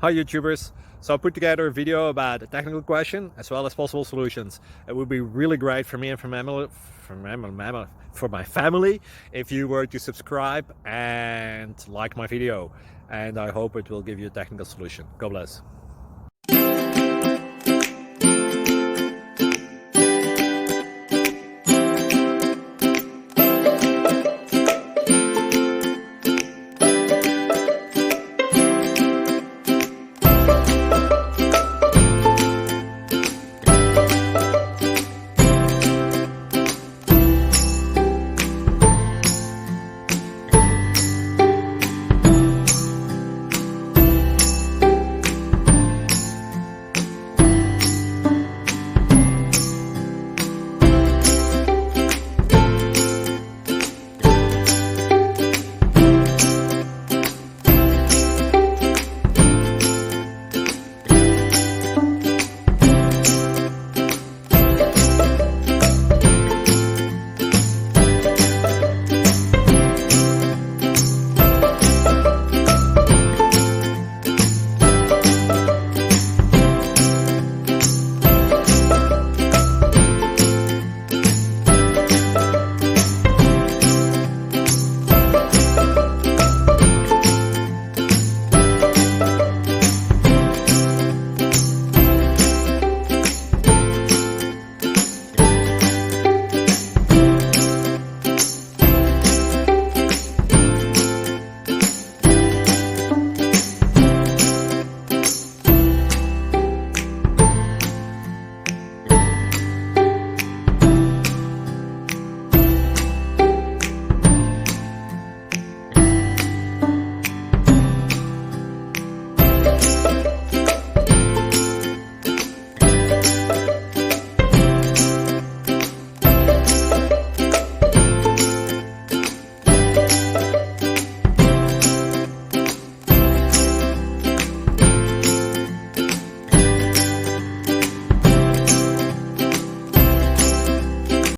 Hi YouTubers! So I put together a video about a technical question as well as possible solutions. It would be really great for me and for my family if you were to subscribe and like my video, and I hope it will give you a technical solution. God bless.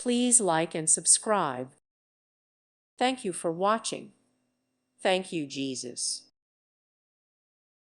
Please like and subscribe. Thank you for watching. Thank you, Jesus.